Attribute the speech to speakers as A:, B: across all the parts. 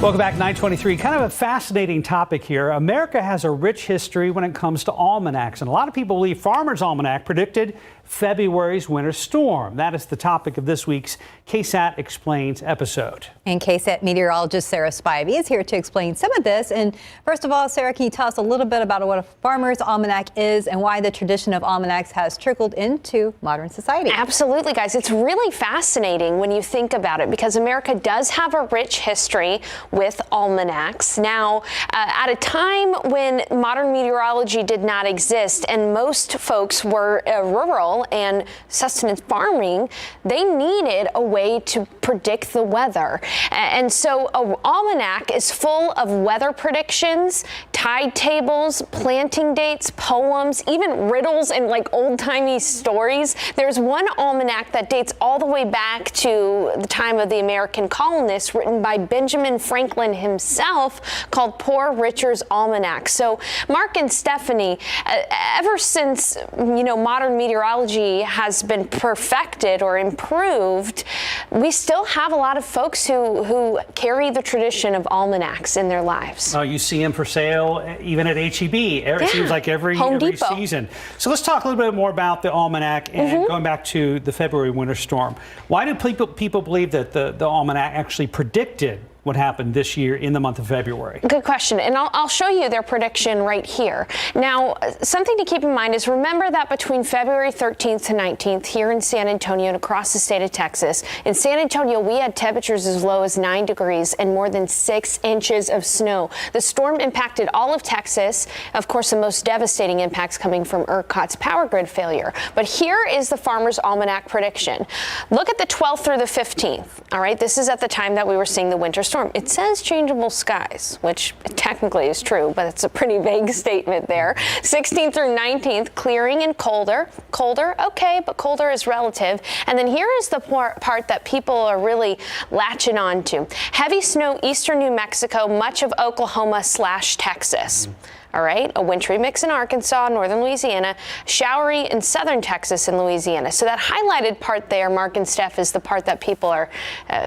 A: Welcome back, 923. Kind of a fascinating topic here. America has a rich history when it comes to almanacs, and a lot of people believe Farmers Almanac predicted February's winter storm. That is the topic of this week's KSAT Explains episode.
B: And KSAT meteorologist Sarah Spivey is here to explain some of this. And first of all, Sarah, can you tell us a little bit about what a Farmers Almanac is and why the tradition of almanacs has trickled into modern society?
C: Absolutely, guys. It's really fascinating when you think about it, because America does have a rich history with almanacs. Now, at a time when modern meteorology did not exist and most folks were rural and sustenance farming, they needed a way to predict the weather. And so an almanac is full of weather predictions, tide tables, planting dates, poems, even riddles and like old-timey stories. There's one almanac that dates all the way back to the time of the American colonists, written by Benjamin Franklin himself, called Poor Richard's Almanac. So Mark and Stephanie, ever since, modern meteorology has been perfected or improved, we still have a lot of folks who carry the tradition of almanacs in their lives.
A: You see them for sale even at HEB. It seems like every season. So let's talk a little bit more about the almanac and going back to the February winter storm. Why do people believe that the almanac actually predicted what happened this year in the month of February?
C: Good question. And I'll show you their prediction right here. Now, something to keep in mind is, remember that between February 13th to 19th here in San Antonio and across the state of Texas, in San Antonio, we had temperatures as low as 9 degrees and more than 6 inches of snow. The storm impacted all of Texas. Of course, the most devastating impacts coming from ERCOT's power grid failure. But here is the Farmers Almanac prediction. Look at the 12th through the 15th. All right, this is at the time that we were seeing the winter storm. It says changeable skies, which technically is true, but it's a pretty vague statement there. 16th through 19th, clearing and colder. Colder, okay, but colder is relative. And then here is the part that people are really latching on to. Heavy snow, eastern New Mexico, much of Oklahoma/Texas. All right, a wintry mix in Arkansas, northern Louisiana, showery in southern Texas and Louisiana. So that highlighted part there, Mark and Steph, is the part that people are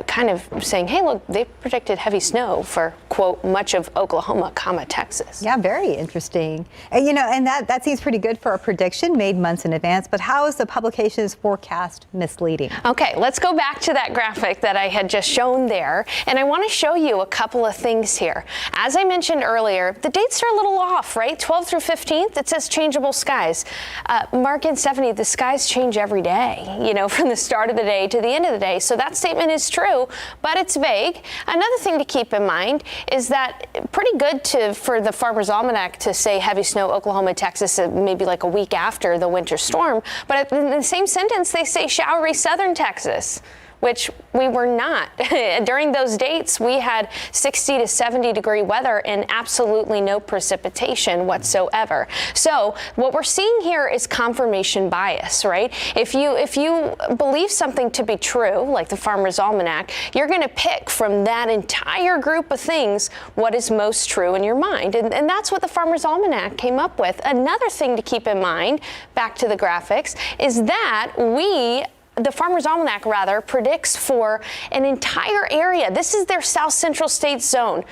C: kind of saying, hey, look, they predicted heavy snow for, quote, much of Oklahoma, Texas.
B: Yeah, very interesting. And, and that seems pretty good for a prediction made months in advance. But how is the publication's forecast misleading?
C: Okay, let's go back to that graphic that I had just shown there. And I want to show you a couple of things here. As I mentioned earlier, the dates are a little off, right? 12th through 15th, it says changeable skies. Mark and Stephanie, the skies change every day, from the start of the day to the end of the day. So that statement is true, but it's vague. Another thing to keep in mind is that pretty good for the Farmers Almanac to say heavy snow, Oklahoma, Texas, maybe like a week after the winter storm. But in the same sentence, they say showery southern Texas, which we were not. During those dates, we had 60 to 70 degree weather and absolutely no precipitation whatsoever. So what we're seeing here is confirmation bias, right? If you believe something to be true, like the Farmer's Almanac, you're gonna pick from that entire group of things what is most true in your mind. And that's what the Farmer's Almanac came up with. Another thing to keep in mind, back to the graphics, is that the Farmers Almanac, predicts for an entire area. This is their South Central States zone.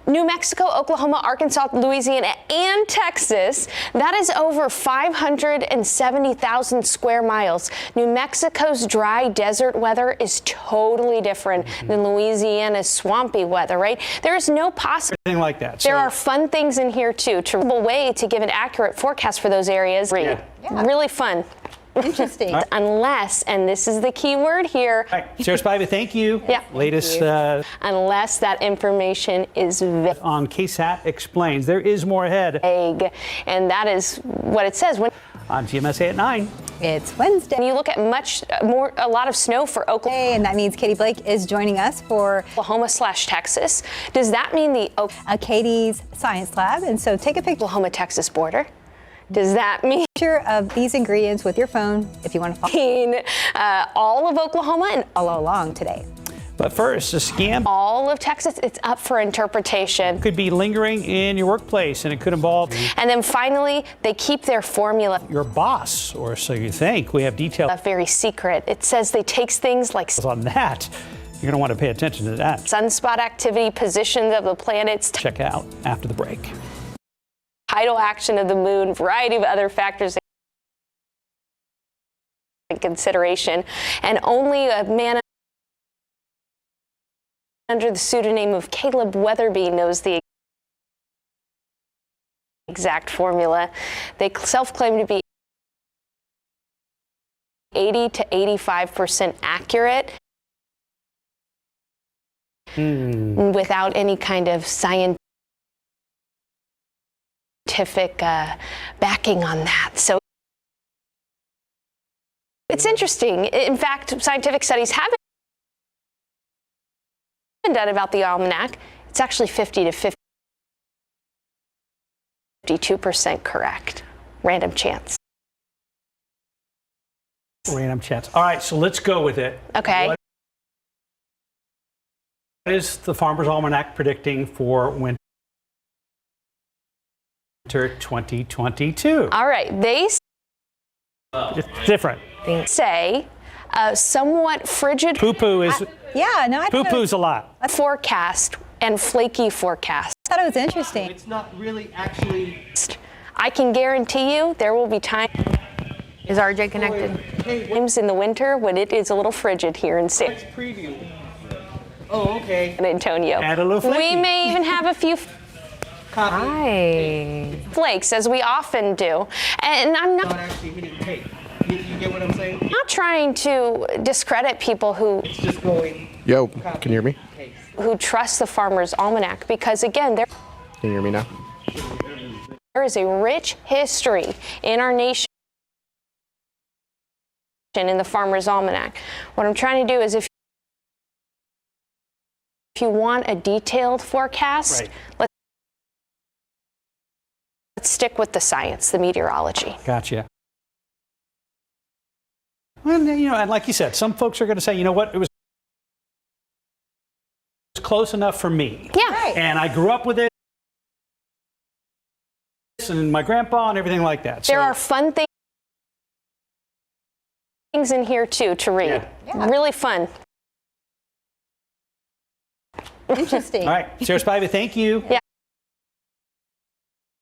C: New Mexico, Oklahoma, Arkansas, Louisiana, and Texas. That is over 570,000 square miles. New Mexico's dry desert weather is totally different than Louisiana's swampy weather, right? There is no possibility
A: like that.
C: There are fun things in here too. A way to give an accurate forecast for those areas.
B: Yeah.
C: Really fun.
B: Interesting.
A: Right.
C: Unless, and this is the key word here.
A: All right, Sarah Spivey, thank you.
C: Yeah.
A: Latest.
C: Unless that information is vague.
A: On KSAT Explains, there is more ahead.
C: And that is what it says.
A: On GMSA at 9.
B: It's Wednesday.
C: And you look at a lot of snow for Oklahoma.
B: And that means Katie Blake is joining us for
C: Oklahoma/Texas. Does that mean the
B: Katie's Science Lab? And so take a picture.
C: Oklahoma-Texas border? Does that mean
B: of these ingredients with your phone if you want to follow
C: all of Oklahoma and
B: all along today?
A: But first, a scam.
C: All of Texas, it's up for interpretation.
A: Could be lingering in your workplace, and it could involve.
C: And then finally, they keep their formula.
A: Your boss, or so you think. We have details.
C: Very secret. It says they take things like
A: on that. You're going to want to pay attention to that.
C: Sunspot activity, positions of the planets,
A: Check out after the break.
C: tidal action of the moon, variety of other factors in consideration, and only a man under the pseudonym of Caleb Weatherby knows the exact formula. They self-claim to be 80 to 85% accurate without any kind of scientific backing on that. So it's interesting. In fact, scientific studies have been done about the almanac. It's actually 50 to 52% correct. Random chance.
A: Random chance. All right, so let's go with it.
C: Okay.
A: What is the Farmers Almanac predicting for winter 2022?
C: All right. They
A: It's different.
C: say somewhat frigid
B: Yeah, no, I thought
A: Poo-poo's a lot.
C: forecast and flaky forecast.
B: it was interesting.
D: It's not really actually.
C: I can guarantee you there will be times
E: Is RJ connected?
D: Hey, what's
C: in the winter when it is a little frigid here in San
D: preview? Oh, okay.
C: Antonio.
A: Add a little
C: We
A: flaky.
C: may even have a few
D: Copy.
E: Hi.
C: flakes, as we often do. And I'm
D: Not
C: not
D: actually hitting tape. You get what I'm saying?
C: trying to discredit people
D: It's just going.
F: Yo, can you hear me?
C: who trust the Farmers Almanac, because again,
F: Can you hear me now?
C: there is a rich history in our nation in the Farmers Almanac. What I'm trying to do is if you want a detailed forecast,
A: Right.
C: let's stick with the science, the meteorology.
A: Gotcha. Well, you know, and like you said, some folks are going to say, you know what, it was close enough for me.
C: Yeah.
B: Right.
A: And I grew up with it, and my grandpa and everything like that.
C: There
A: So-
C: are fun things in here too to read.
B: Yeah.
C: Really fun.
B: Interesting.
A: All right, Sarah Spivey, thank you.
C: Yeah.